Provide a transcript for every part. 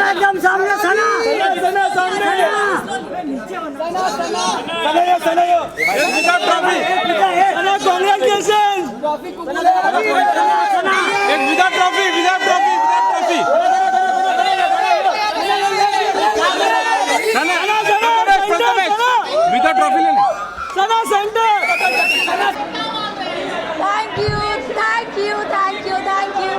एकदम सामने ट्रॉफी लेने Sana centre. Thank you thank you thank you thank you.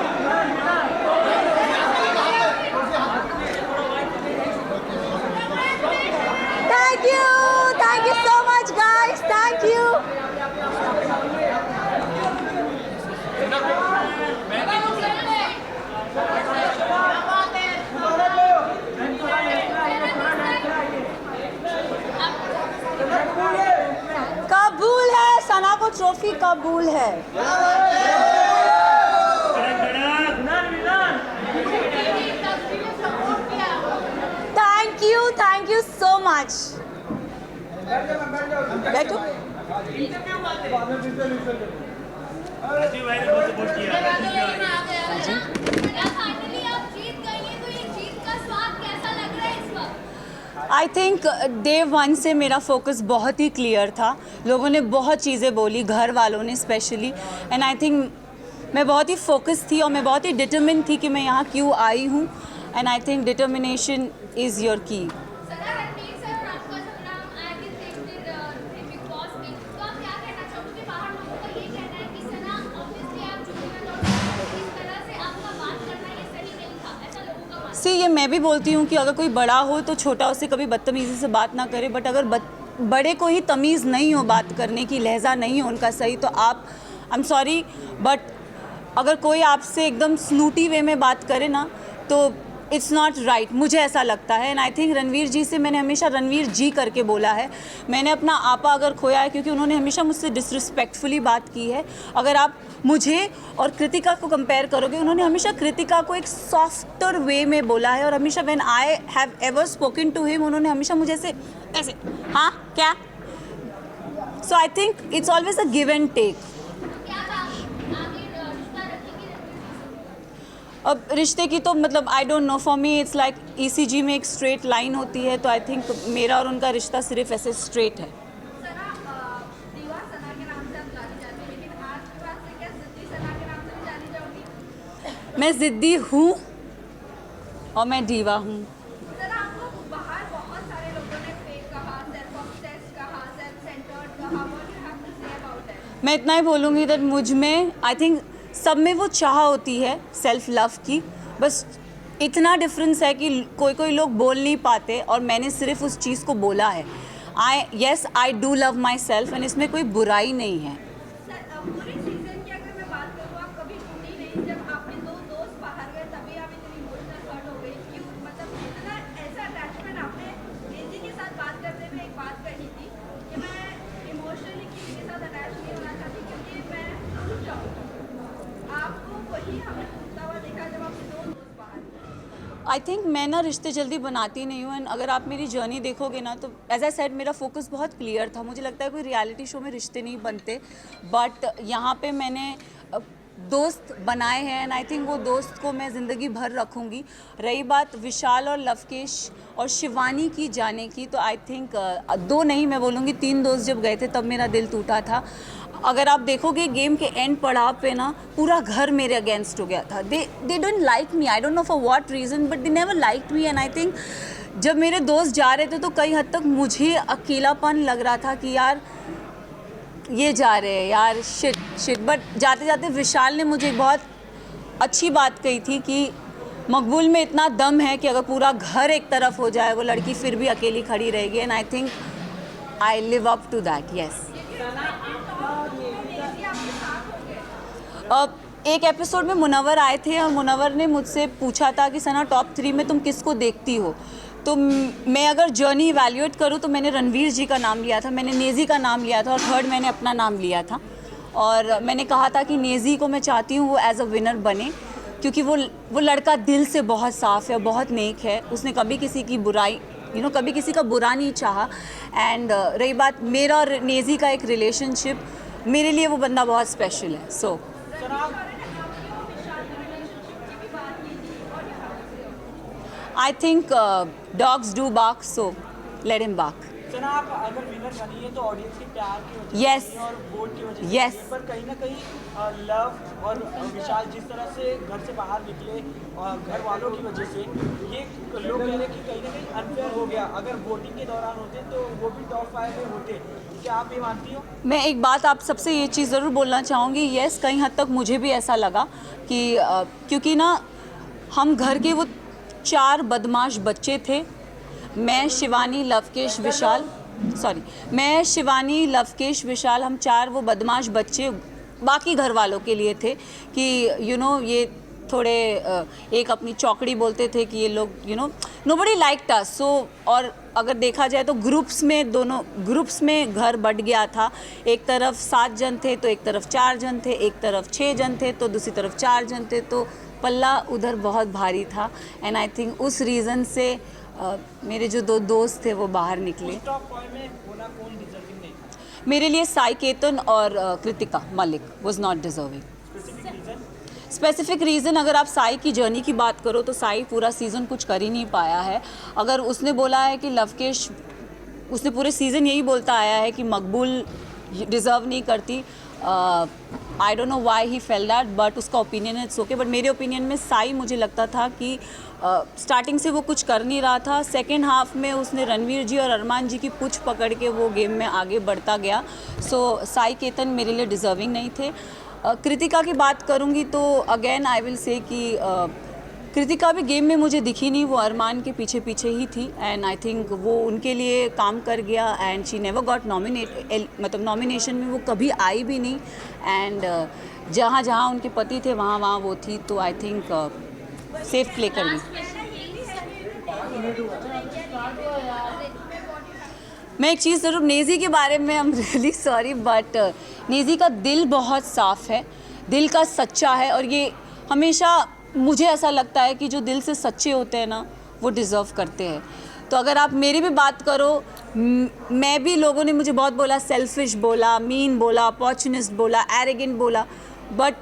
Thank you so much guys, thank you. कबूल है, सना को ट्रॉफी कबूल है। Thank you so much. बैठो। आई थिंक डे वन से मेरा फोकस बहुत ही क्लियर था। लोगों ने बहुत चीज़ें बोली, घर वालों ने स्पेशली, एंड आई थिंक मैं बहुत ही फोकस थी और मैं बहुत ही डिटरमिन थी कि मैं यहाँ क्यों आई हूँ, and I think determination is your की। सी ये मैं भी बोलती हूँ कि अगर कोई बड़ा हो तो छोटा उससे कभी बदतमीज़ी से बात ना करे, बट अगर बड़े को ही तमीज़ नहीं हो बात करने की, लहजा नहीं हो उनका सही, तो आप आई एम सॉरी बट अगर कोई आपसे एकदम स्नूटी वे में बात करे ना तो इट्स नॉट राइट, मुझे ऐसा लगता है। एंड आई थिंक रणवीर जी से मैंने हमेशा रणवीर जी करके बोला है। मैंने अपना आपा अगर खोया है क्योंकि उन्होंने हमेशा मुझसे डिसरिस्पेक्टफुली बात की है। अगर आप मुझे और कृतिका को कंपेयर करोगे, उन्होंने हमेशा कृतिका को एक सॉफ्टर वे में बोला है, और हमेशा when I have ever spoken to him उन्होंने हमेशा मुझे ऐसे हाँ क्या। So I think it's always a give and take. अब रिश्ते की तो मतलब I don't know, for me it's like ECG में एक स्ट्रेट लाइन होती है, तो आई थिंक मेरा और उनका रिश्ता सिर्फ ऐसे स्ट्रेट है। मैं ज़िद्दी हूँ और मैं दीवा हूँ। मैं इतना ही बोलूँगी दैट मुझ में आई थिंक सब में वो चाह होती है सेल्फ लव की, बस इतना डिफरेंस है कि कोई लोग बोल नहीं पाते और मैंने सिर्फ उस चीज़ को बोला है। I do love my self, and इसमें कोई बुराई नहीं है। आई थिंक मैं ना रिश्ते जल्दी बनाती नहीं हूँ, एंड अगर आप मेरी जर्नी देखोगे ना तो एज आई सेड मेरा फोकस बहुत क्लियर था। मुझे लगता है कोई रियलिटी शो में रिश्ते नहीं बनते, बट यहाँ पे मैंने दोस्त बनाए हैं, एंड आई थिंक वो दोस्त को मैं ज़िंदगी भर रखूँगी। रही बात विशाल और लवकेश और शिवानी की जाने की, तो आई थिंक 2 नहीं मैं बोलूँगी 3 दोस्त जब गए थे तब मेरा दिल टूटा था। अगर आप देखोगे गेम के एंड पड़ाव पे ना पूरा घर मेरे अगेंस्ट हो गया था। They don't like me, I don't know for what reason, but they never liked me. And I think जब मेरे दोस्त जा रहे थे तो कई हद तक मुझे अकेलापन लग रहा था कि यार ये जा रहे हैं यार, शिट। बट जाते जाते विशाल ने मुझे बहुत अच्छी बात कही थी कि मकबूल में इतना दम है कि अगर पूरा घर एक तरफ हो जाए वो लड़की फिर भी अकेली खड़ी रहेगी। And I think I live up to that, yes. एक एपिसोड में मुनव्वर आए थे और मुनव्वर ने मुझसे पूछा था कि सना टॉप 3 में तुम किसको देखती हो, तो मैं अगर जर्नी इवैल्यूएट करूँ तो मैंने रणवीर जी का नाम लिया था, मैंने नेज़ी का नाम लिया था, और थर्ड मैंने अपना नाम लिया था। और मैंने कहा था कि नेज़ी को मैं चाहती हूँ वो एज अ विनर बने। क्योंकि वो लड़का दिल से बहुत साफ़ है, बहुत नेक है, उसने कभी किसी की बुराई कभी किसी का बुरा नहीं चाहा। एंड रही बात मेरा और नेज़ी का एक रिलेशनशिप, मेरे लिए वो बंदा बहुत स्पेशल है। So I think dogs do bark, so let him bark. Sana, आप अगर विनर बनिए तो ऑडियंस के प्यार की वजह Yes. से और वोट की वजह से Yes. बनी, पर कहीं ना कहीं लव और विशाल जिस तरह से घर से बाहर निकले और घर वालों की वजह से, ये लोग कह रहे हैं कि कहीं ना कहीं अनफेयर हो गया। अगर वोटिंग के दौरान होते तो वो भी टॉप 5 में होते। क्या आप ये मानती हो? मैं एक बात आप सबसे ये चीज़ ज़रूर बोलना चाहूँगी, येस कहीं हद तक मुझे भी ऐसा लगा कि क्योंकि ना हम घर के वो 4 बदमाश बच्चे थे, मैं शिवानी लवकेश विशाल, हम 4 वो बदमाश बच्चे बाकी घर वालों के लिए थे कि ये थोड़े एक अपनी चौकड़ी बोलते थे कि ये लोग नोबडी लाइक्ड अस। सो और अगर देखा जाए तो दोनों ग्रुप्स में घर बट गया था। एक तरफ 7 जन थे तो एक तरफ 4 जन थे, एक तरफ 6 जन थे तो दूसरी तरफ 4 जन थे, तो पल्ला उधर बहुत भारी था। एंड आई थिंक उस रीज़न से मेरे जो 2 दोस्त थे वो बाहर निकले। टॉप 5 में होना कौन डिजर्विंग नहीं था? मेरे लिए साई केतन और Kritika Malik was not deserving. Specific reason अगर आप साई की जर्नी की बात करो तो साई पूरा सीज़न कुछ कर ही नहीं पाया है। अगर उसने बोला है कि लवकेश, उसने पूरे सीज़न यही बोलता आया है कि मकबूल डिज़र्व नहीं करती। आई don't know why he fail that, but उसका ओपिनियन इट्स ओके। बट मेरे ओपिनियन में साई, मुझे लगता था कि स्टार्टिंग से वो कुछ कर नहीं रहा था। सेकेंड हाफ में उसने रणवीर जी और अरमान जी की पूंछ पकड़ के वो गेम में आगे बढ़ता गया। सो साई केतन मेरे लिए डिज़र्विंग नहीं थे। कृतिका की बात करूँगी तो अगेन आई विल से कि कृतिका भी गेम में मुझे दिखी नहीं, वो अरमान के पीछे पीछे ही थी। एंड आई थिंक वो उनके लिए काम कर गया एंड शी नेवर गॉट मतलब नॉमिनेशन में वो कभी आई भी नहीं। एंड जहाँ जहाँ उनके पति थे वहाँ वहाँ वो थी, तो आई थिंक सेफ प्ले कर गई। मैं एक चीज़ ज़रूर नेज़ी के बारे में, I am really sorry, but Naezy का दिल बहुत साफ़ है, दिल का सच्चा है। और ये हमेशा मुझे ऐसा लगता है कि जो दिल से सच्चे होते हैं ना, वो डिज़र्व करते हैं। तो अगर आप मेरी भी बात करो, मैं भी, लोगों ने मुझे बहुत बोला, सेल्फिश बोला, मीन बोला, अपॉर्चुनिस्ट बोला, एरोगेंट बोला, बट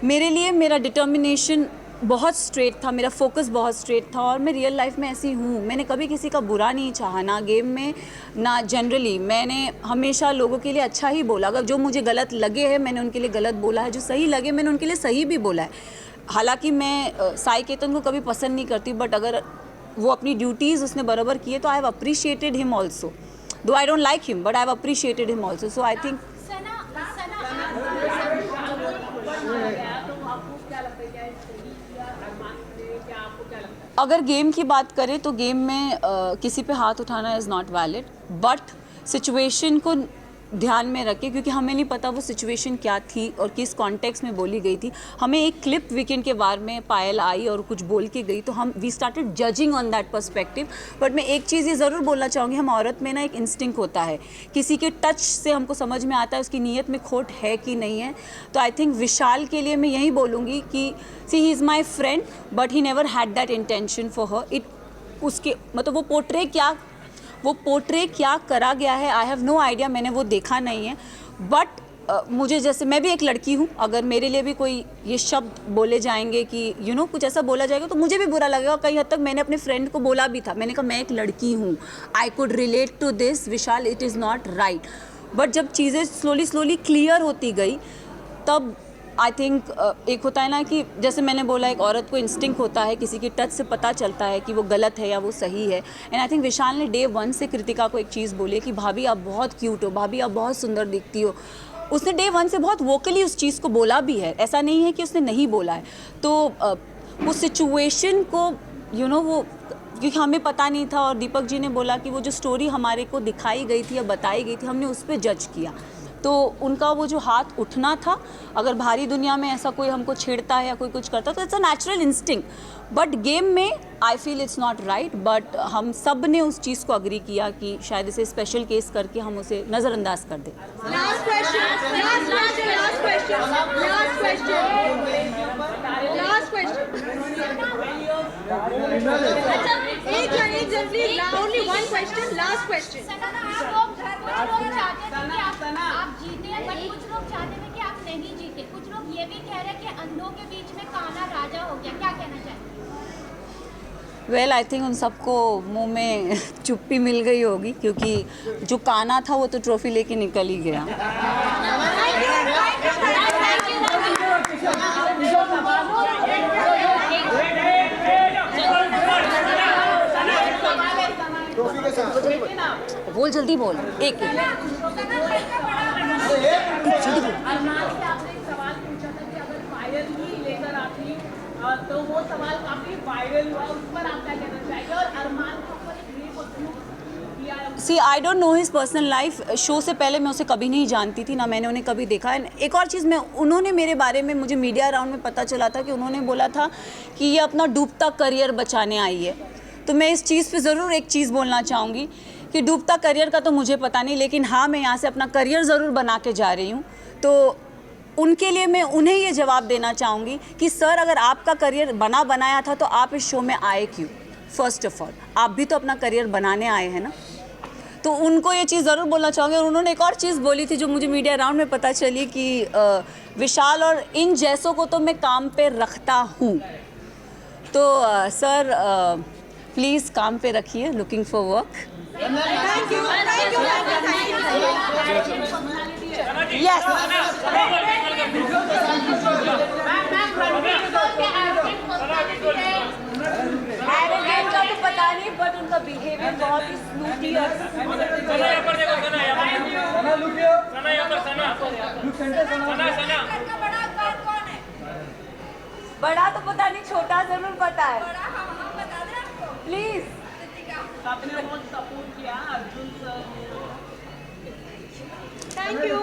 मेरे लिए मेरा डिटर्मिनेशन बहुत स्ट्रेट था, मेरा फोकस बहुत स्ट्रेट था। और मैं रियल लाइफ में ऐसी हूँ, मैंने कभी किसी का बुरा नहीं चाहा, ना गेम में ना जनरली। मैंने हमेशा लोगों के लिए अच्छा ही बोला। अगर जो मुझे गलत लगे हैं मैंने उनके लिए गलत बोला है, जो सही लगे मैंने उनके लिए सही भी बोला है। हालांकि मैं साई केतन को कभी पसंद नहीं करती, बट अगर वो अपनी ड्यूटीज़ उसने बराबर किए तो I have appreciated him also, though I don't like him but I have appreciated him also. So I think अगर गेम की बात करें तो गेम में किसी पे हाथ उठाना is not valid, but situation को ध्यान में रखें, क्योंकि हमें नहीं पता वो सिचुएशन क्या थी और किस कॉन्टेक्स्ट में बोली गई थी। हमें एक क्लिप वीकेंड के बारे में पायल आई और कुछ बोल के गई, तो हम we started judging on that perspective. But मैं एक चीज़ ये ज़रूर बोलना चाहूँगी, हम औरत में ना एक इंस्टिंक्ट होता है, किसी के टच से हमको समझ में आता है उसकी नीयत में खोट है कि नहीं है। तो आई थिंक विशाल के लिए मैं यही बोलूँगी कि see he is my friend but he never had that intention for her. It उसके मतलब वो पोर्ट्रे क्या करा गया है, आई हैव नो आइडिया, मैंने वो देखा नहीं है। बट मुझे, जैसे मैं भी एक लड़की हूँ, अगर मेरे लिए भी कोई ये शब्द बोले जाएंगे कि कुछ ऐसा बोला जाएगा तो मुझे भी बुरा लगेगा। कई हद तक मैंने अपने फ्रेंड को बोला भी था, मैंने कहा मैं एक लड़की हूँ, I could relate to this Vishal, it is not right. But जब चीज़ें स्लोली क्लियर होती गई तब आई थिंक एक होता है ना कि जैसे मैंने बोला, एक औरत को इंस्टिंक्ट होता है, किसी की टच से पता चलता है कि वो गलत है या वो सही है। एंड आई थिंक विशाल ने डे 1 से कृतिका को एक चीज़ बोली कि भाभी आप बहुत क्यूट हो, भाभी आप बहुत सुंदर दिखती हो। उसने डे 1 से बहुत वोकली उस चीज़ को बोला भी है, ऐसा नहीं है कि उसने नहीं बोला है। तो वो सिचुएशन को वो, क्योंकि हमें पता नहीं था, और दीपक जी ने बोला कि वो जो स्टोरी हमारे को दिखाई गई थी या बताई गई थी, हमने उस पर जज किया। तो उनका वो जो हाथ उठना था, अगर भारी दुनिया में ऐसा कोई हमको छेड़ता है या कोई कुछ करता है तो it's a natural instinct, but game में I feel it's not right. But हम सब ने उस चीज़ को अग्री किया कि शायद इसे स्पेशल केस करके हम उसे नज़रअंदाज कर दें। question. एक जन please, only one question, last question. आप लोग चाहते थे कि आप जीते, बट कुछ लोग चाहते थे कि आप नहीं जीते। कुछ लोग ये भी कह रहे हैं कि अंधों के बीच में काना राजा हो गया, क्या कहना चाहेंगे? वेल आई थिंक उन सबको मुंह में चुप्पी मिल गई होगी, क्योंकि जो काना था वो तो ट्रॉफी लेके निकल ही गया। बोल जल्दी बोल, एक अरमान से आपने एक सवाल पूछा था कि अगर वायरल ही लेकर आती तो वो सवाल काफी वायरल हुआ, उस पर आप क्या कहना चाहेंगे? और अरमान के ऊपर एक रेप किया। See I don't know his personal life. Show से पहले मैं उसे कभी नहीं जानती थी, ना मैंने उन्हें कभी देखा। एक और चीज़, मैं उन्होंने मेरे बारे में, मुझे मीडिया राउंड में पता चला था कि उन्होंने बोला था कि ये अपना डूबता करियर बचाने आई है। तो मैं इस चीज़ पे ज़रूर एक चीज़ बोलना चाहूँगी कि डूबता करियर का तो मुझे पता नहीं, लेकिन हाँ मैं यहाँ से अपना करियर ज़रूर बना के जा रही हूँ। तो उनके लिए मैं उन्हें ये जवाब देना चाहूँगी कि सर, अगर आपका करियर बनाया था तो आप इस शो में आए क्यों? फर्स्ट ऑफ ऑल आप भी तो अपना करियर बनाने आए हैं ना। तो उनको ये चीज़ ज़रूर बोलना चाहूँगी। और उन्होंने एक और चीज़ बोली थी जो मुझे मीडिया राउंड में पता चली कि विशाल और इन जैसों को तो मैं काम पे रखता हूँ। तो सर प्लीज़ काम पे रखिए, looking for work. Thank you. Yes arrogant का तो पता नहीं, बट उनका बिहेवियर बहुत ही स्मूथी और बड़ा तो पता नहीं, छोटा जरूर पता है। प्लीज आपने बहुत सपोर्ट किया Arjun sir. Thank you.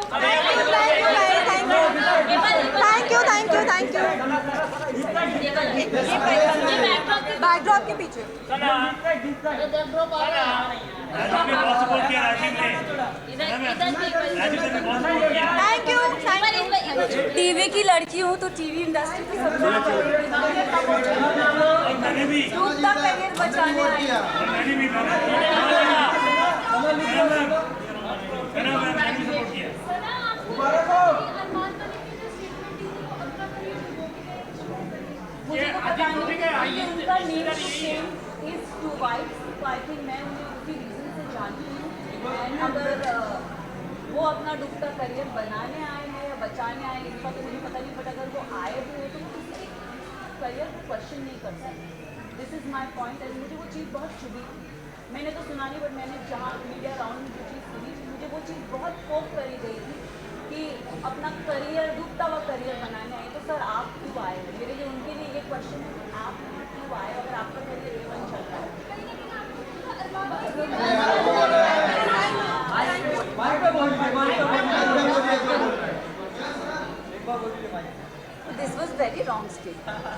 Backdrop के पीछे। Thank you. टीवी की लड़की हूँ तो टीवी इंडस्ट्री की सब डूबता करियर बचाने आई हूँ। मुझे तो पता नहीं, उनका need to change is to white, तो आई थिंक मैं उन्हें उसी रीज़न से जानती हूँ। एंड अगर वो अपना डूबता करियर बनाने आए हैं या बचाने आए हैं, इनका तो मुझे पता नहीं, बट अगर वो आए भी हो तो किसी करियर को क्वेश्चन नहीं कर सकते। This is my point. And मुझे वो चीज़ बहुत चुभी। मैंने तो सुना नहीं, बट मैंने जहाँ मीडिया राउंड में जो चीज़ सुनी, मुझे वो चीज़ बहुत फोक करी गई थी कि अपना करियर, डूबता हुआ करियर बनाने आए। तो सर आप क्यों आए हैं? मेरे लिए उनके लिए ये क्वेश्चन है कि आप क्यों आए अगर आपका करियर A1 चल रहा है? This was very wrong state.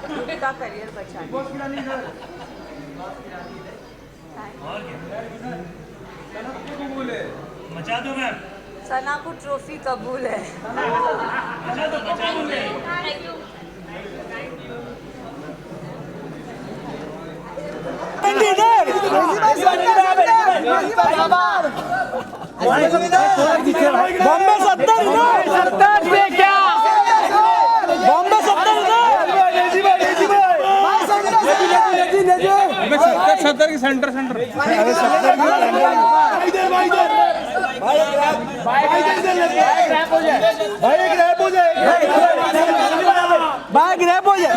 डूबता करियर बचाने। मचा दो मैम। सना को ट्रॉफी कबूल है। बॉम्बे 70 पे क्या? बॉम्बे 70 की सेंटर भाई ग्रैप हो जाए।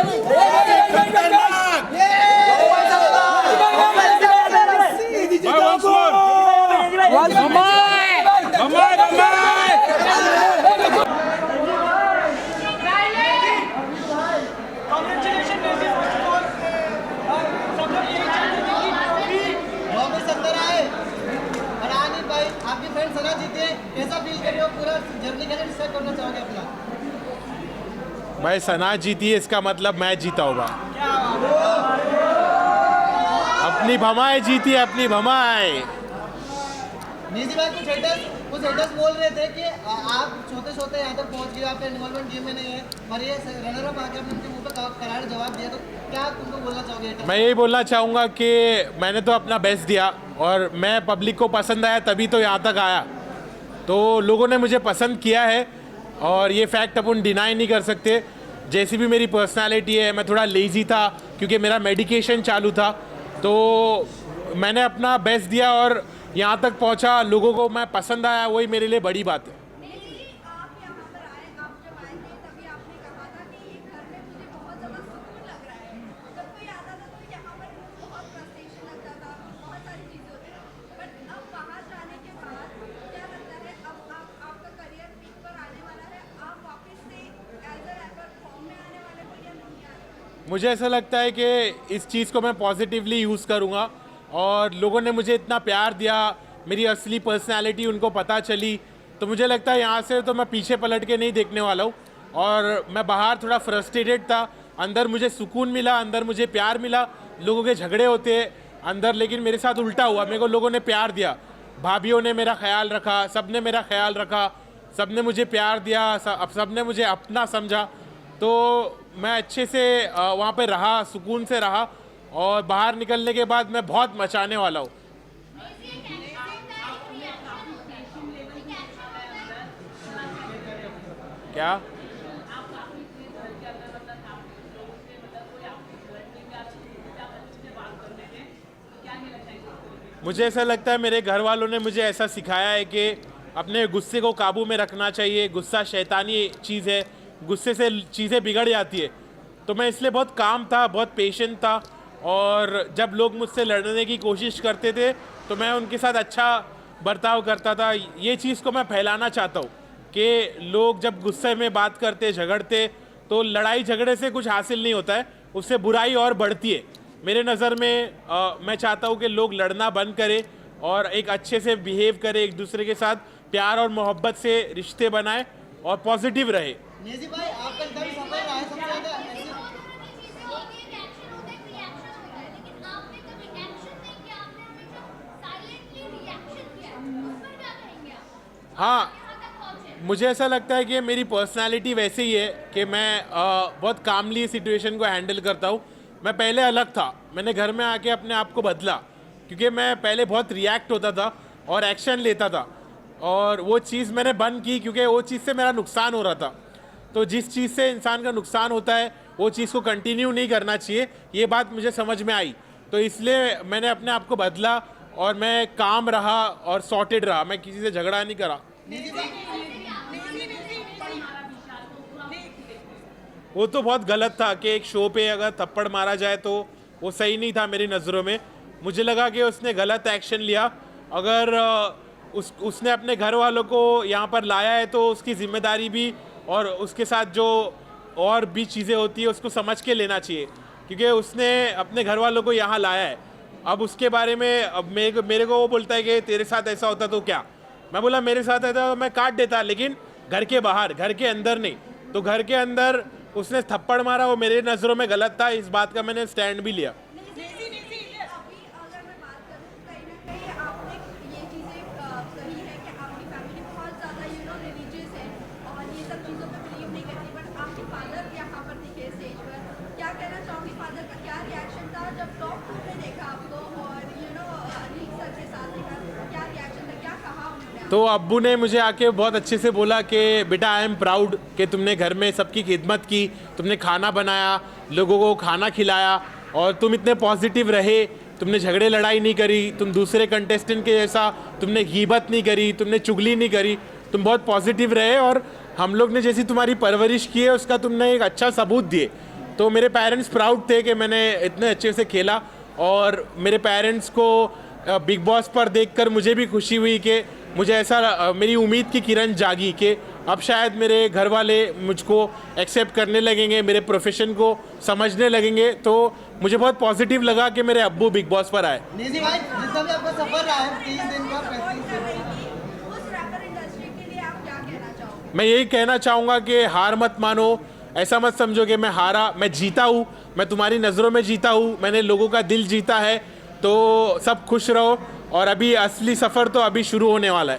आपकी फ्रेंड सना जीते, कैसा फील कर रहे हो? पूरा जर्नी कैसे डिस्क्राइब करना चाहोगे अपना? भाई सना जीती है इसका मतलब मैं जीता होगा। अपनी भमाए जीती है, अपनी भमाए। निजी भाई कुछ हेटर्स कुछ हेटर्स बोल रहे थे कि आप सोते सोते यहाँ तक पहुँच गए, आपका इन्वॉल्वमेंट गेम में नहीं है, और ये रनर अप आके आपने उनके मुंह पे करार जवाब दिया, तो क्या आप उनको बोलना चाहोगे? मैं यही बोलना चाहूँगा कि मैंने तो अपना बेस्ट दिया और मैं पब्लिक को पसंद आया तभी तो यहाँ तक आया, तो लोगों ने मुझे पसंद किया है और ये फैक्ट अपन डिनाई नहीं कर सकते। जैसी भी मेरी पर्सनालिटी है, मैं थोड़ा लेज़ी था क्योंकि मेरा मेडिकेशन चालू था, तो मैंने अपना बेस्ट दिया और यहाँ तक पहुँचा, लोगों को मैं पसंद आया, वही मेरे लिए बड़ी बात है। आप यहाँ पर आए, आप जब आए थे तभी आपने कहा था कि ये घर में मुझे बहुत ज़्यादा सुकून लग रहा है। जब कोई आता था तो यहाँ पर बहुत फ्रस्ट्रेशन लगता था, बहुत सारी चीज़ें होती थी, बट अब बाहर जाने के बाद क्या लगता है, अब आपका करियर पीक पर आने वाला है, आप वापस से एज अ रैपर फॉर्म में आने वाले हो या नहीं आ रहे? मुझे ऐसा लगता है कि इस चीज़ को मैं पॉजिटिवली यूज़ करूँगा और लोगों ने मुझे इतना प्यार दिया, मेरी असली पर्सनालिटी उनको पता चली, तो मुझे लगता है यहाँ से तो मैं पीछे पलट के नहीं देखने वाला हूँ। और मैं बाहर थोड़ा फ्रस्ट्रेटेड था, अंदर मुझे सुकून मिला, अंदर मुझे प्यार मिला। लोगों के झगड़े होते हैं अंदर, लेकिन मेरे साथ उल्टा हुआ, मेरे को लोगों ने प्यार दिया, भाभीयों ने मेरा ख्याल रखा, सब ने मेरा ख्याल रखा, सब ने मुझे प्यार दिया, सब ने मुझे अपना समझा, तो मैं अच्छे से वहाँ पे रहा, सुकून से रहा और बाहर निकलने के बाद मैं बहुत मचाने वाला हूँ। क्या मुझे ऐसा लगता है मेरे घर वालों ने मुझे ऐसा सिखाया है कि अपने गुस्से को काबू में रखना चाहिए। गुस्सा शैतानी चीज़ है, गुस्से से चीज़ें बिगड़ जाती है। तो मैं इसलिए बहुत काम था, बहुत पेशेंट था, और जब लोग मुझसे लड़ने की कोशिश करते थे तो मैं उनके साथ अच्छा बर्ताव करता था। ये चीज़ को मैं फैलाना चाहता हूँ कि लोग जब गुस्से में बात करते, झगड़ते, तो लड़ाई झगड़े से कुछ हासिल नहीं होता है, उससे बुराई और बढ़ती है। मेरे नज़र में मैं चाहता हूँ कि लोग लड़ना बंद करें और एक अच्छे से बिहेव करें, एक दूसरे के साथ प्यार और मोहब्बत से रिश्ते बनाएं और पॉजिटिव रहे। नेजी भाई, आपका इंटरव्यू सफल रहा है, सबसे ज़्यादा हाँ, मुझे ऐसा लगता है कि मेरी पर्सनालिटी वैसे ही है कि मैं बहुत कामली सिचुएशन को हैंडल करता हूँ। मैं पहले अलग था, मैंने घर में आके अपने आप को बदला, क्योंकि मैं पहले बहुत रिएक्ट होता था और एक्शन लेता था, और वो चीज़ मैंने बंद की क्योंकि वो चीज़ से मेरा नुकसान हो रहा था। तो जिस चीज़ से इंसान का नुकसान होता है वो चीज़ को कंटिन्यू नहीं करना चाहिए, ये बात मुझे समझ में आई। तो इसलिए मैंने अपने आप को बदला और मैं काम रहा और सॉर्टेड रहा, मैं किसी से झगड़ा नहीं करा। वो तो बहुत गलत था कि एक शो पे अगर थप्पड़ मारा जाए तो वो सही नहीं था मेरी नज़रों में। मुझे लगा कि उसने गलत एक्शन लिया। अगर उसने अपने घर वालों को यहाँ पर लाया है तो उसकी जिम्मेदारी भी और उसके साथ जो और भी चीज़ें होती है उसको समझ के लेना चाहिए, क्योंकि उसने अपने घर वालों को यहाँ लाया है। अब उसके बारे में अब मेरे को वो बोलता है कि तेरे साथ ऐसा होता तो क्या। मैं बोला मेरे साथ ऐसा तो मैं काट देता, लेकिन घर के बाहर, घर के अंदर नहीं। तो घर के अंदर उसने थप्पड़ मारा, वो मेरे नज़रों में गलत था, इस बात का मैंने स्टैंड भी लिया। तो अब्बू ने मुझे आके बहुत अच्छे से बोला कि बेटा आई एम प्राउड कि तुमने घर में सबकी खिदमत की, तुमने खाना बनाया, लोगों को खाना खिलाया, और तुम इतने पॉजिटिव रहे, तुमने झगड़े लड़ाई नहीं करी, तुम दूसरे कंटेस्टेंट के जैसा तुमने गीबत नहीं करी, तुमने चुगली नहीं करी, तुम बहुत पॉजिटिव रहे, और हम लोग ने जैसी तुम्हारी परवरिश की है उसका तुमने एक अच्छा सबूत दिए। तो मेरे पेरेंट्स प्राउड थे कि मैंने इतने अच्छे से खेला, और मेरे पेरेंट्स को बिग बॉस पर देखकर मुझे भी खुशी हुई कि मुझे ऐसा मेरी उम्मीद की किरण जागी कि अब शायद मेरे घर वाले मुझको एक्सेप्ट करने लगेंगे, मेरे प्रोफेशन को समझने लगेंगे। तो मुझे बहुत पॉजिटिव लगा कि मेरे अब्बू बिग बॉस पर आए। नेजी भाई, जितना भी आपका सफर रहा है 30 दिन का, 35 दिन, उस रैपर इंडस्ट्री के लिए आप क्या कहना चाहोगे? मैं यही कहना चाहूँगा कि हार मत मानो, ऐसा मत समझो कि मैं हारा, मैं जीता हूँ, मैं तुम्हारी नज़रों में जीता हूँ, मैंने लोगों का दिल जीता है। तो सब खुश रहो और अभी असली सफ़र तो अभी शुरू होने वाला है।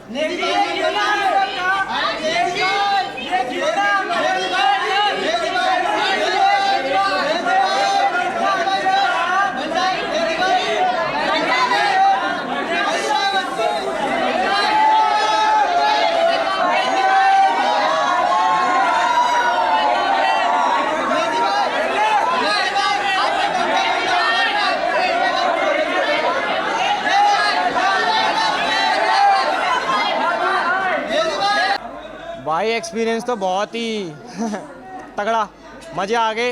भाई एक्सपीरियंस तो बहुत ही तगड़ा, मज़े आ गए।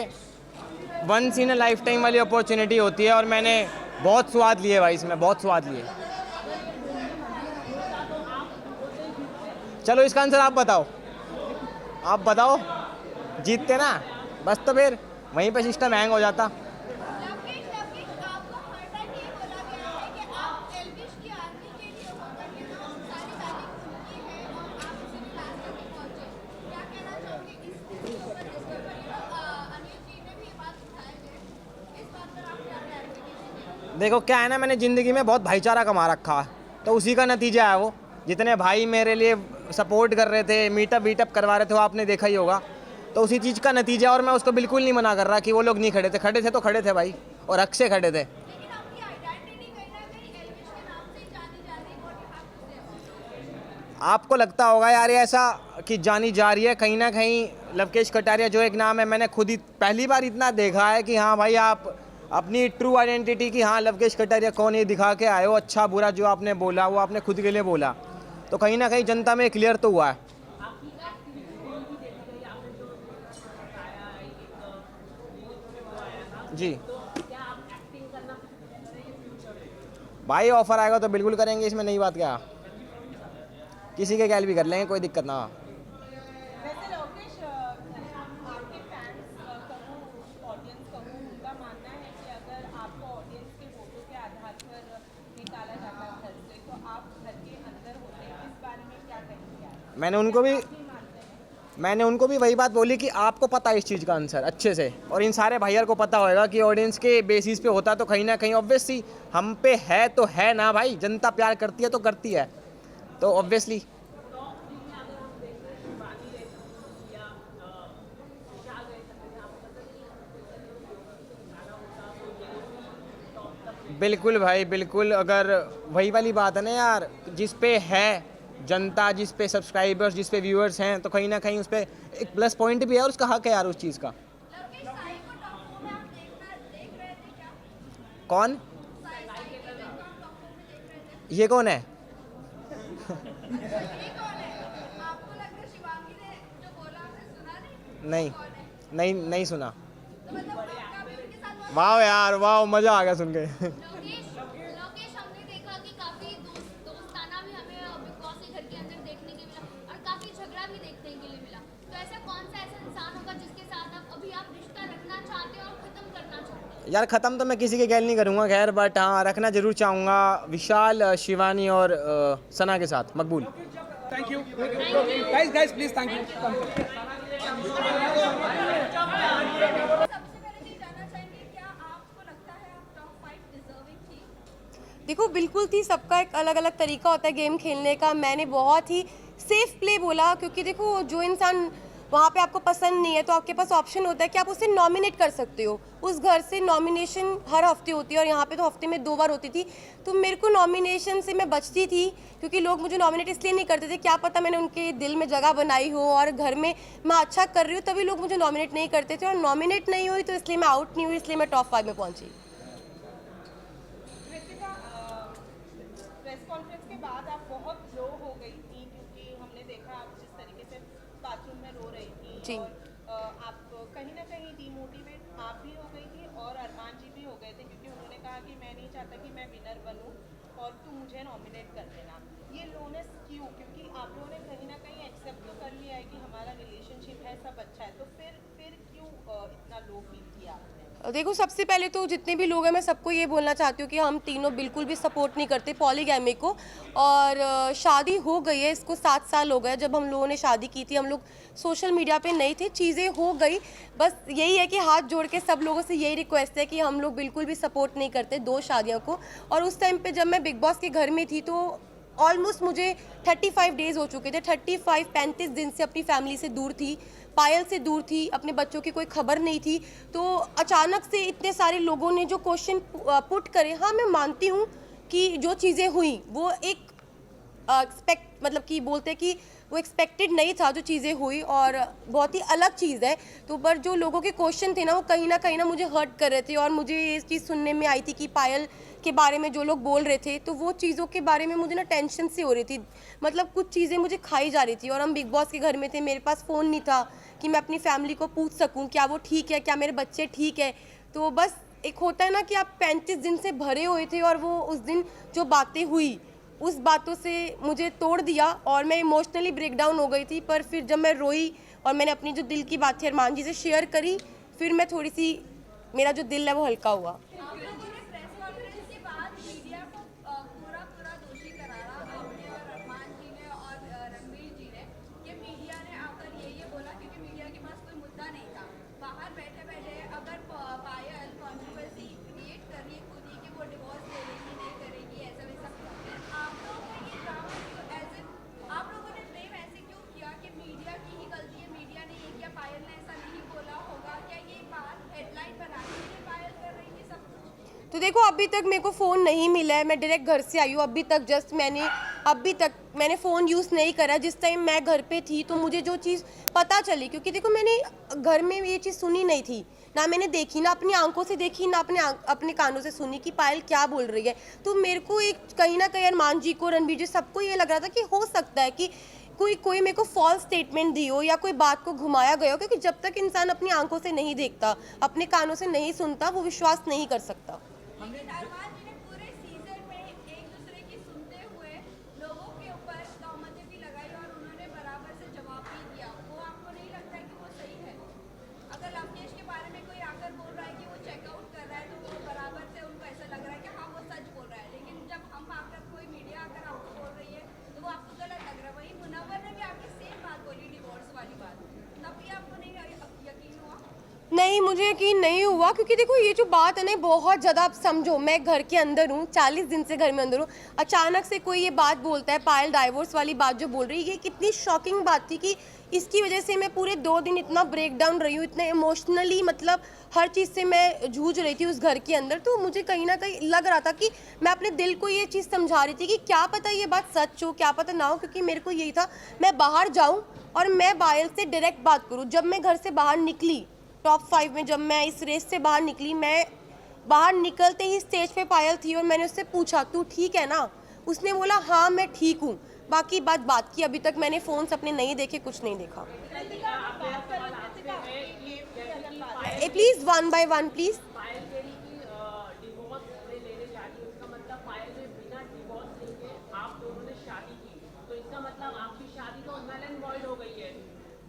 Once in a lifetime वाली अपॉर्चुनिटी होती है और मैंने बहुत स्वाद लिए भाई, इसमें बहुत स्वाद लिए। चलो इसका आंसर आप बताओ, आप बताओ, जीतते ना, बस तो फिर वहीं पे सिस्टम हैंग हो जाता। लवकेश आपको हर टाइम ये बोला गया है कि आप एल्विश की आर्मी के लिए होकर के ना सारी तारीफ उनकी है और आप सिर्फ लास्ट तक ही पहुंचे। क्या कहना चाहोगे इसके ऊपर अनिल जी ने भी ये बात उठाई है, इस बात पर आप क्या क्लैरिफिकेशन देंगे? देखो क्या है ना, मैंने ज़िंदगी में बहुत भाईचारा कमा रखा है, तो उसी का नतीजा है वो। जितने भाई मेरे लिए सपोर्ट कर रहे थे, मीटअप वीटअप करवा रहे थे, वो आपने देखा ही होगा, तो उसी चीज़ का नतीजा। और मैं उसको बिल्कुल नहीं मना कर रहा कि वो लोग नहीं खड़े थे, खड़े थे तो खड़े थे भाई, और हक से खड़े थे। लेकिन आपकी आइडेंटिटी कहीं ना कहीं एल्विश के नाम से ही जानी जा रही है, व्हाट यू हैव टू से? आपको लगता होगा यार ये ऐसा कि जानी जा रही है, कहीं ना कहीं लवकेश कटारिया जो एक नाम है, मैंने खुद ही पहली बार इतना देखा है कि हाँ भाई आप अपनी ट्रू आइडेंटिटी की, हाँ लवकेश कटारिया कौन, ये दिखा के आए हो। अच्छा बुरा जो आपने बोला वो आपने खुद के लिए बोला, तो कहीं ना कहीं जनता में क्लियर तो हुआ है। जी भाई ऑफर आएगा तो बिल्कुल करेंगे, इसमें नई बात क्या, किसी के गैल भी कर लेंगे, कोई दिक्कत ना। वैसे लवकेश, आपके फैंस कहूँ, ऑडियंस कहूँ, उनका मानना है कि अगर आपको ऑडियंस के वोटों के आधार पर निकाला जाता है घर से, तो आप घर के अंदर होते हैं। इस बारे में क्या कहेंगे आप? मैंने उनको भी वही बात बोली कि आपको पता है इस चीज़ का आंसर अच्छे से, और इन सारे भाइयों को पता होएगा कि ऑडियंस के बेसिस पे होता तो कहीं ना कहीं ऑब्वियसली हम पे है तो है ना भाई, जनता प्यार करती है तो करती है, तो ऑब्वियसली। बिल्कुल भाई बिल्कुल, अगर वही वाली बात है ना यार, जिस पे है जनता, जिस पे सब्सक्राइबर्स, जिस पे व्यूअर्स हैं, तो कहीं ना कहीं उस पर एक प्लस पॉइंट भी है और उसका हक है यार उस चीज़ का। लवकेश, साई को टॉप 4 में आप देख रहे थे क्या? कौन? साई को आप टॉप 4 में देख रहे थे? ये कौन है? ये कौन है? आपको लग रहा है शिवांगी ने जो बोला आपने सुना नहीं? नहीं कौन है? नहीं सुना। तो मतलब आपका भी उनके साथ बहुत वाह यार वाह, मज़ा आ गया सुन के। लोकेश हमने देखा कि काफी दोस्ताना भी हमें बिग बॉस के घर के अंदर देखने के मिला और काफी झगड़ा भी देखने के लिए मिला। तो ऐसा कौन सा ऐसा इंसान होगा जिसके साथ आप रिश्ता रखना चाहते हो और खत्म करना चाहते हो? यार ख़त्म तो मैं किसी के गैल नहीं करूँगा खैर, बट हाँ रखना ज़रूर चाहूँगा विशाल, शिवानी और सना के साथ। मकबूल। Thank you guys please, thank you. सबसे पहले ये जानना चाहेंगे, क्या आपको लगता है आप टॉप 5 डिजर्विंग थी? देखो बिल्कुल थी, सबका एक अलग अलग तरीका होता है गेम खेलने का। मैंने बहुत ही सेफ प्ले बोला, क्योंकि देखो जो इंसान वहाँ पे आपको पसंद नहीं है तो आपके पास ऑप्शन होता है कि आप उसे नॉमिनेट कर सकते हो। उस घर से नॉमिनेशन हर हफ्ते होती है और यहाँ पे तो हफ्ते में 2 बार होती थी, तो मेरे को नॉमिनेशन से मैं बचती थी, क्योंकि लोग मुझे नॉमिनेट इसलिए नहीं करते थे, क्या पता मैंने उनके दिल में जगह बनाई हो और घर में मैं अच्छा कर रही हूँ तभी लोग मुझे नॉमिनेट नहीं करते थे, और नॉमिनेट नहीं हुई तो इसलिए मैं आउट नहीं हुई, इसलिए मैं टॉप 5 में पहुँची। प्रेस कॉन्फ्रेंस के बाद आप बहुत लो हो गई थी, क्योंकि हमने देखा आप जिस तरीके से बाथरूम में रो रही थी जी। और आप कहीं ना कहीं डीमोटिवेट आप भी हो गई थी और अरमान जी भी हो गए थे, क्योंकि उन्होंने कहा कि मैं नहीं चाहता कि मैं विनर बनूं और तू मुझे नॉमिनेट कर देना। ये लोनेस क्यों? क्योंकि आप लोगों ने कहीं ना कहीं एक्सेप्ट तो कर लिया है कि हमारा रिलेशनशिप है, सब अच्छा है, तो फिर क्यों इतना लो फील किया आपने? देखो सबसे पहले तो जितने भी लोग हैं मैं सबको ये बोलना चाहती हूँ कि हम तीनों बिल्कुल भी सपोर्ट नहीं करते पॉलीगैमी को। और शादी हो गई है, इसको 7 साल हो गए जब हम लोगों ने शादी की थी। हम लोग सोशल मीडिया पे नहीं थे, चीज़ें हो गई। बस यही है कि हाथ जोड़ के सब लोगों से यही रिक्वेस्ट है कि हम लोग बिल्कुल भी सपोर्ट नहीं करते 2 शादियों को। और उस टाइम पे जब मैं बिग बॉस के घर में थी तो ऑलमोस्ट मुझे 35 डेज़ हो चुके थे। 35 दिन से अपनी फैमिली से दूर थी, पायल से दूर थी, अपने बच्चों की कोई खबर नहीं थी। तो अचानक से इतने सारे लोगों ने जो क्वेश्चन पुट करे, हाँ मैं मानती हूँ कि जो चीज़ें हुई वो एक मतलब कि बोलते कि वो एक्सपेक्टेड नहीं था जो चीज़ें हुई, और बहुत ही अलग चीज़ है। तो पर जो लोगों के क्वेश्चन थे ना वो कहीं ना मुझे हर्ट कर रहे थे। और मुझे ये चीज़ सुनने में आई थी कि पायल के बारे में जो लोग बोल रहे थे, तो वो चीज़ों के बारे में मुझे ना टेंशन सी हो रही थी। मतलब कुछ चीज़ें मुझे खाई जा रही थी। और हम बिग बॉस के घर में थे, मेरे पास फ़ोन नहीं था कि मैं अपनी फैमिली को पूछ सकूं क्या वो ठीक है, क्या मेरे बच्चे ठीक है। तो बस एक होता है ना कि आप 35 दिन से भरे हुए थे, और वो उस दिन जो बातें हुई उस बातों से मुझे तोड़ दिया और मैं इमोशनली ब्रेकडाउन हो गई थी। पर फिर जब मैं रोई और मैंने अपनी जो दिल की बात थी अरमान जी से शेयर करी, फिर मैं थोड़ी सी, मेरा जो दिल है वो हल्का हुआ। आप लोगों ने प्रेस कॉन्फ्रेंस के बाद मीडिया को पूरा दोषी करारा, आपने और अरमान जी ने और रणवीर जी ने, कि मीडिया ने आकर ये बोला क्योंकि मीडिया के पास कोई मुद्दा नहीं था। बाहर बैठे बैठे अगर पायल कंट्रोवर्सी क्रिएट कर रही है खुद ही कि वो डिवोर्स ले लेगी नहीं करेगी ऐसा वैसा, आप लोगों को ये ड्रामा क्यों आप लोगों ने ब्लेम ऐसे क्यों किया कि मीडिया की ही गलती है, मीडिया ने ये किया, पायल ने ऐसा नहीं बोला होगा? क्या ये बात हेडलाइन बनाने के लिए पायल कर रही थी सब कुछ? तो देखो अभी तक मेरे को फ़ोन नहीं मिला है, मैं डायरेक्ट घर से आई हूँ। अभी तक मैंने फ़ोन यूज़ नहीं करा। जिस टाइम मैं घर पे थी तो मुझे जो चीज़ पता चली, क्योंकि देखो मैंने घर में ये चीज़ सुनी नहीं थी, ना मैंने देखी, ना अपनी आंखों से देखी, ना अपने कानों से सुनी कि पायल क्या बोल रही है। तो मेरे को एक कहीं ना कहीं अरमान जी को, रणबीर जी, सबको ये लग रहा था कि हो सकता है कि कोई मेरे को फॉल्स स्टेटमेंट दी हो या कोई बात को घुमाया गया हो, क्योंकि जब तक इंसान अपनी आंखों से नहीं देखता, अपने कानों से नहीं सुनता, वो विश्वास नहीं कर सकता। लेकिन अरमान जी ने पूरे सीजन में एक दूसरे की सुनते हुए लोगों के ऊपर तहमतें भी लगाई और उन्होंने बराबर से जवाब भी दिया। वो आपको नहीं लगता कि वो सही है? अगर लवकेश के बारे में कोई आकर बोल रहा है कि वो चेकआउट कर रहा है तो वो बराबर से उनको ऐसा लग रहा है कि हाँ वो सच बोल रहा है। लेकिन जब हम आकर कोई मीडिया आकर आपको बोल रही है तो वो आपको गलत लग रहा है। वही मुनव्वर ने भी आपकी सेम बात बोली, डिवोर्स वाली बात, तब भी आपको नहीं यकीन हुआ? नहीं, मुझे यकीन नहीं हुआ, क्योंकि देखो ये जो बात है ना बहुत ज़्यादा, आप समझो मैं घर के अंदर हूँ, 40 दिन से घर में अंदर हूँ, अचानक से कोई ये बात बोलता है, पायल डाइवोर्स वाली बात जो बोल रही है, ये कितनी शॉकिंग बात थी कि इसकी वजह से मैं पूरे 2 दिन इतना ब्रेक डाउन रही हूँ, इतने इमोशनली, मतलब हर चीज़ से मैं जूझ रही थी उस घर के अंदर। तो मुझे कहीं ना कहीं लग रहा था कि मैं अपने दिल को ये चीज़ समझा रही थी कि क्या पता ये बात सच हो, क्या पता ना हो, क्योंकि मेरे को यही था मैं बाहर जाऊँ और मैं पायल से डायरेक्ट बात करूँ। जब मैं घर से बाहर निकली टॉप 5 में, जब मैं इस रेस से बाहर निकली, मैं बाहर निकलते ही स्टेज पे पायल थी और मैंने उससे पूछा तू ठीक है ना? उसने बोला हाँ मैं ठीक हूँ। बाकी बात की, अभी तक मैंने फ़ोन्स अपने नहीं देखे, कुछ नहीं देखा। Please 1 by 1 please.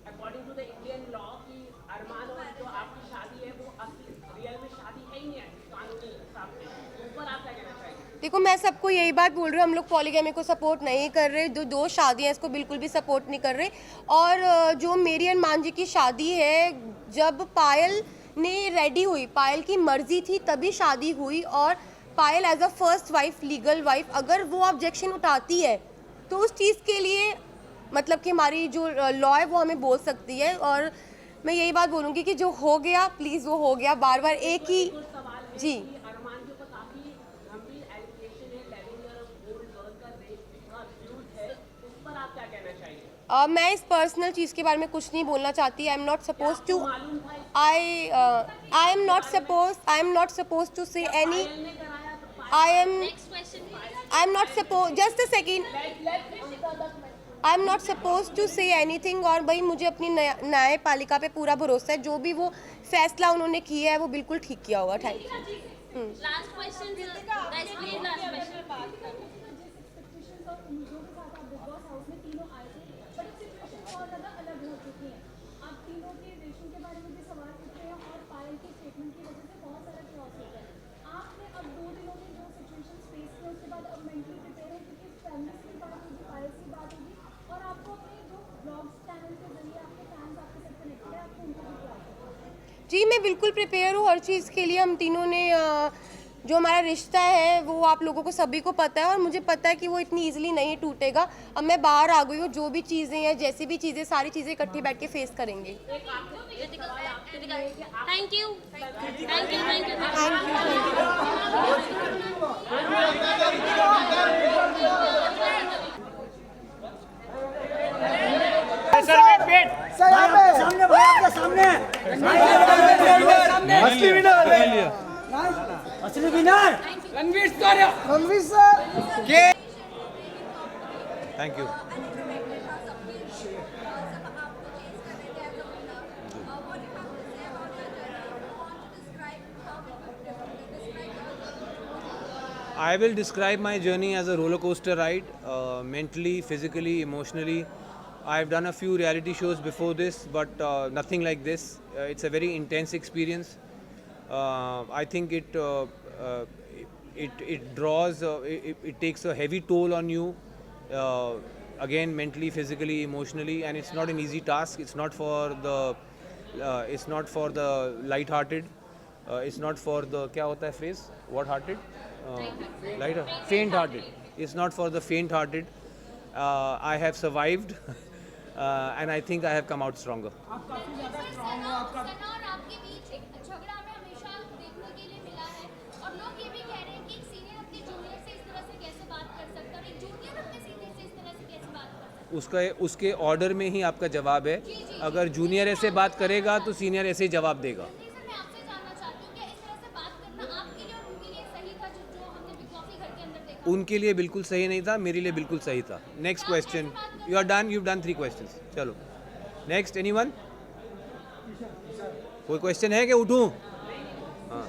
According to the Indian law की अरमान और जो आपकी शादी है वो असली रियल में शादी है ही नहीं है कानूनी हिसाब से। ऊपर आप क्या कहना चाहिए? देखो मैं सबको यही बात बोल रही हूँ, हम लोग पॉलीगैमी को सपोर्ट नहीं कर रहे, जो 2 शादियाँ इसको बिल्कुल भी सपोर्ट नहीं कर रहे। और जो मेरी अरमान जी की शादी है, जब पायल ने रेडी हुई, पायल की मर्जी थी तभी शादी हुई, और Payal as a first wife, legal wife, अगर वो ऑब्जेक्शन उठाती है तो उस चीज़ के लिए मतलब कि हमारी जो लॉ है वो हमें बोल सकती है। और मैं यही बात बोलूँगी कि जो हो गया प्लीज़ वो हो गया, बार बार एक ही जी। अरमान के ऊपर काफी गंभीर एलिगेशन है, 11 ईयर ओल्ड गर्ल का रेप है, उस पर आप क्या कहना चाहिए? मैं इस पर्सनल चीज़ के बारे में कुछ नहीं बोलना चाहती। I am not suppose to say any, I am not suppose, just a second, I am not suppose to say anything. और भाई मुझे अपनी न्यायपालिका पे पूरा भरोसा है, जो भी वो फैसला उन्होंने किया है वो बिल्कुल ठीक किया होगा। Thank you. Last question guys, please last question. अलग हो चुकी है। आप तीनों के रिलेशन के बारे में भी सवाल पूछ रहे हैं और पायल के स्टेटमेंट की वजह से बहुत बाद अब मेंटली प्रिपेयर है क्योंकि फैमिली की बात होगी, फाइल्स की बात होगी और आपको अपने जो ब्लॉग्स चैनल के जरिए आपके फैंस आपके साथ कनेक्टेड है, आपको उनको भी प्यार। जी मैं बिल्कुल प्रिपेयर हूँ हर चीज़ के लिए। हम तीनों ने जो हमारा रिश्ता है वो आप लोगों को सभी को पता है और मुझे पता है कि वो इतनी इजीली नहीं टूटेगा। अब मैं बाहर आ गई हूँ, जो भी चीज़ें हैं, जैसी भी चीज़ें, सारी चीज़ें इकट्ठी बैठ के फेस करेंगे। Thank you thank you thank you Ranveer sir. Thank you. I will describe my journey as a roller coaster ride, mentally, physically, emotionally. I've done a few reality shows before this, but nothing like this. It's a very intense experience. I think it draws, it takes a heavy toll on you, again mentally, physically, emotionally, and it's not an easy task. It's not for the light-hearted. It's not for the क्या होता है phrase? What-hearted? Faint-hearted. It's not for the faint-hearted. I have survived, and I think I have come out stronger. सना और आपके बीच एक झगड़ा हमें हमेशा देखने के लिए मिला है और लोग ये भी कह रहे हैं कि एक सीनियर अपने जूनियर से इस तरह से कैसे बात कर सकता है और एक जूनियर अपने सीनियर से इस तरह से कैसे बात कर सकता है। उसके ऑर्डर में ही आपका जवाब है। अगर जूनियर ऐसे बात करेगा तो सीनियर ऐसे ही जवाब देगा। सर मैं आपसे जानना चाहती हूँ कि इस तरह से बात करना आपके लिए और उनके लिए सही था जो हमने बिग बॉस के घर के अंदर देखा? उनके लिए बिल्कुल सही नहीं था, मेरे लिए बिल्कुल सही था। Next question. You are done, you done 3 questions. चलो नेक्स्ट। एनीवन? कोई क्वेश्चन है कि उठूं? हाँ।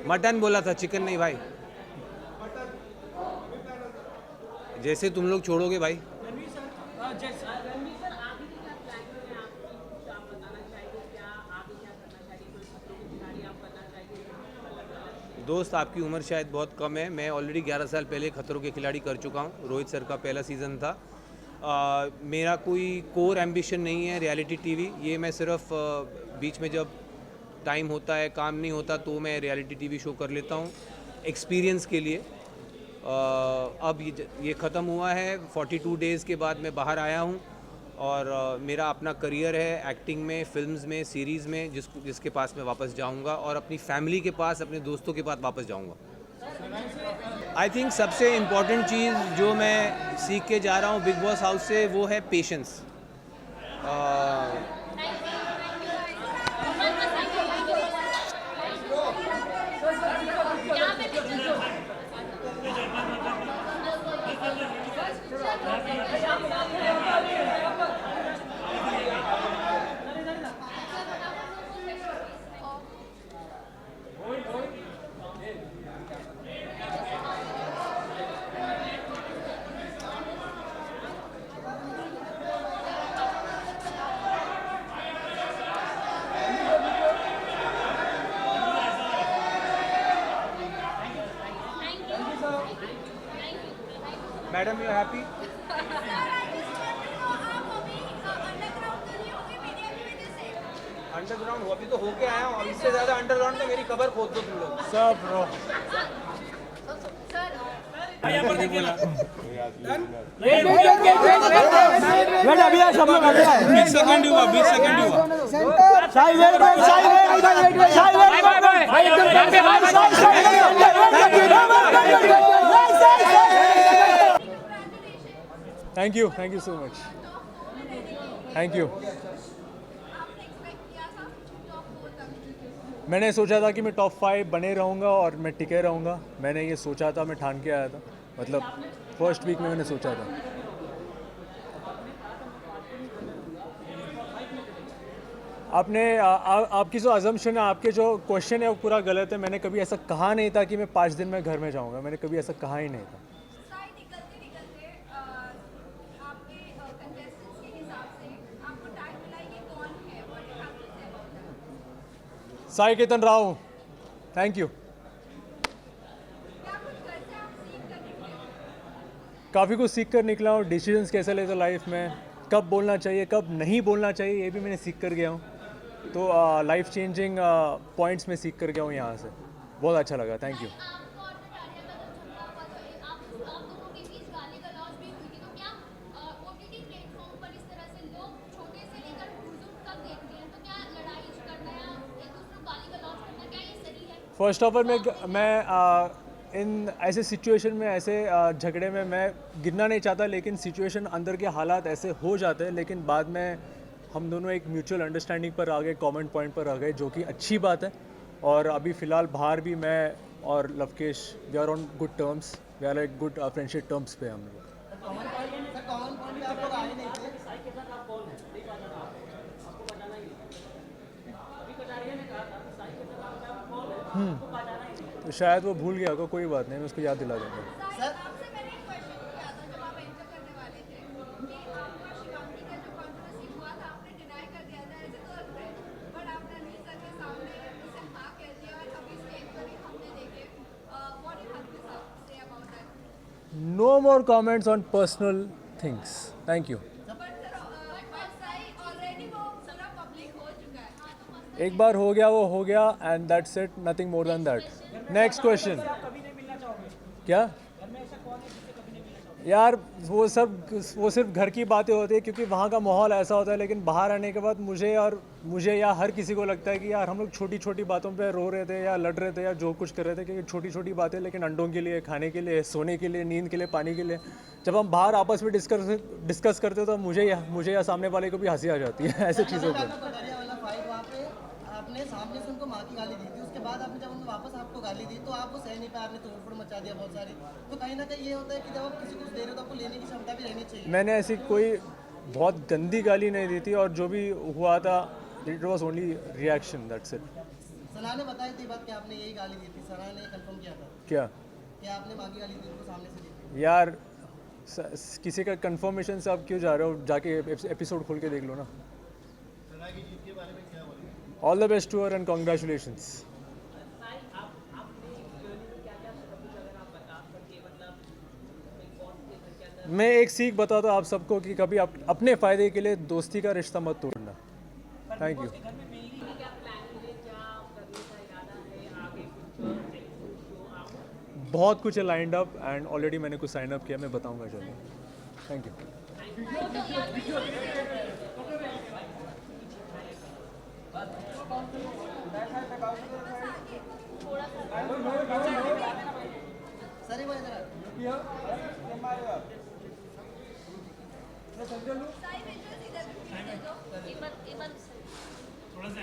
मटन बोला था, चिकन नहीं भाई। जैसे तुम लोग छोड़ोगे भाई। रणवीर सर जैसे रणवीर सर आगे के क्या प्लान हैं आपके, कुछ आप बताना चाहेंगे? क्या आगे क्या करना चाहिए? कोई खतरों की खिलाड़ी आप करना चाहेंगे? दोस्त आपकी उम्र शायद बहुत कम है। मैं ऑलरेडी 11 साल पहले खतरों के खिलाड़ी कर चुका हूँ। रोहित सर का पहला सीज़न था। मेरा कोई कोर एम्बिशन नहीं है रियलिटी टीवी। ये मैं सिर्फ बीच में जब टाइम होता है, काम नहीं होता, तो मैं रियलिटी टीवी शो कर लेता हूँ एक्सपीरियंस के लिए। अब ये ख़त्म हुआ है। 42 डेज़ के बाद मैं बाहर आया हूँ और मेरा अपना करियर है एक्टिंग में, फिल्म्स में, सीरीज़ में, जिसके पास मैं वापस जाऊँगा और अपनी फैमिली के पास, अपने दोस्तों के पास वापस जाऊँगा। आई थिंक सबसे इम्पॉर्टेंट चीज़ जो मैं सीख के जा रहा हूँ बिग बॉस हाउस से वो है patience. Madam you happy? Underground अभी तो होके आया हूँ। इससे ज़्यादा अंडरग्राउंड में मेरी कबर खोद दो तुम लोग सब। ब्रो बीस सेकंड हुआ। Thank you so much. Thank you. मैंने सोचा था कि मैं टॉप 5 बने रहूँगा और मैं टिके रहूँगा। मैंने ये सोचा था, मैं ठान के आया था। मतलब फर्स्ट वीक में मैंने सोचा था। आपकी जो अजम्पशन है, आपके जो क्वेश्चन है वो पूरा गलत है। मैंने कभी ऐसा कहा नहीं था कि मैं 5 दिन में घर में जाऊँगा। मैंने कभी ऐसा कहा ही नहीं था। Sai Ketan Rao, thank you. काफ़ी कुछ सीख कर निकला हूँ, डिसीजंस कैसे लेते लाइफ में, कब बोलना चाहिए कब नहीं बोलना चाहिए, ये भी मैंने सीख कर गया हूँ। तो लाइफ चेंजिंग पॉइंट्स में सीख कर गया हूँ यहाँ से, बहुत अच्छा लगा, थैंक यू। आपको और कटारिया का जब झगड़ा हुआ तो आप दोनों के बीच गाली गलौज भी हुई थी, तो क्या ओटीटी प्लेटफॉर्म पर इस तरह से लोग छोटे से लेकर बुजुर्ग तक देखते हैं, तो क्या लड़ाई करना या एक दूसरे को गाली गलौज करना, क्या ये सही है? फर्स्ट ऑफ ऑल मैं इन ऐसे सिचुएशन में, ऐसे झगड़े में मैं गिरना नहीं चाहता, लेकिन सिचुएशन अंदर के हालात ऐसे हो जाते हैं, लेकिन बाद में हम दोनों एक म्यूचुअल अंडरस्टैंडिंग पर आ गए, कॉमन पॉइंट पर आ गए, जो कि अच्छी बात है। और अभी फ़िलहाल बाहर भी मैं और Lovekesh we are on good terms, we are like good friendship terms पे हम लोग। तो शायद वो भूल गया होगा, कोई बात नहीं, मैं उसको याद दिला दूँगा। आपसे मैंने एक क्वेश्चन किया था जब आप एंटर करने वाले थे कि आपका शिवांगी का जो कंट्रोवर्सी हुआ था आपने डिनाई कर दिया था एज ए गर्लफ्रेंड, बट आपने रणवीर सर के सामने उसे हाँ कह दिया और अभी स्टेज पर ही हमने देखे। What you have to say about that? No more comments on personal things, thank you. Already वो पूरा पब्लिक हो चुका है। एक बार हो गया वो हो गया, and that's it, nothing more than that. Next question. क्या यार, वो सिर्फ घर की बातें होती है, क्योंकि वहाँ का माहौल ऐसा होता है, लेकिन बाहर आने के बाद मुझे या हर किसी को लगता है कि यार हम लोग छोटी छोटी बातों पे रो रहे थे या लड़ रहे थे या जो कुछ कर रहे थे, क्योंकि छोटी छोटी बातें, लेकिन अंडों के लिए, खाने के लिए, सोने के लिए, नींद के लिए, पानी के लिए, जब हम बाहर आपस में डिस्कस करते हो तो मुझे या सामने वाले को भी हंसी आ जाती है ऐसे चीज़ों पर। आपने सामने से उनको माँ की गाली दी थी, उसके बाद आपने जब उन्होंने वापस आपको गाली दी तो आप वो सह नहीं पाए, आपने तोड़फोड़ मचा दिया बहुत सारी। तो कहीं ना कहीं ये होता है कि जब आप किसी को दे रहे हो तो आपको लेने की क्षमता भी रहनी चाहिए। मैंने ऐसी कोई बहुत गंदी गाली नहीं दी थी, और जो भी हुआ था it was only reaction, that's it. Sana ने बताई थी बात कि आपने यही गाली दी थी, सना ने कंफर्म किया था क्या कि आपने माँ की गाली दी उनको सामने से दी थी? यार, किसी का कंफर्मेशन से आप क्यों जा रहे हो, जाके एपिसोड खोल के देख लो ना। All the best to her and congratulations. मैं एक सीख बताता हूँ आप सबको कि कभी अपने फ़ायदे के लिए दोस्ती का रिश्ता मत तोड़ना। Thank you. बहुत कुछ है लाइंड अप, एंड ऑलरेडी मैंने कुछ साइन अप किया, मैं बताऊंगा जल्दी। Thank you. सर एक बार इधर थोड़ा सा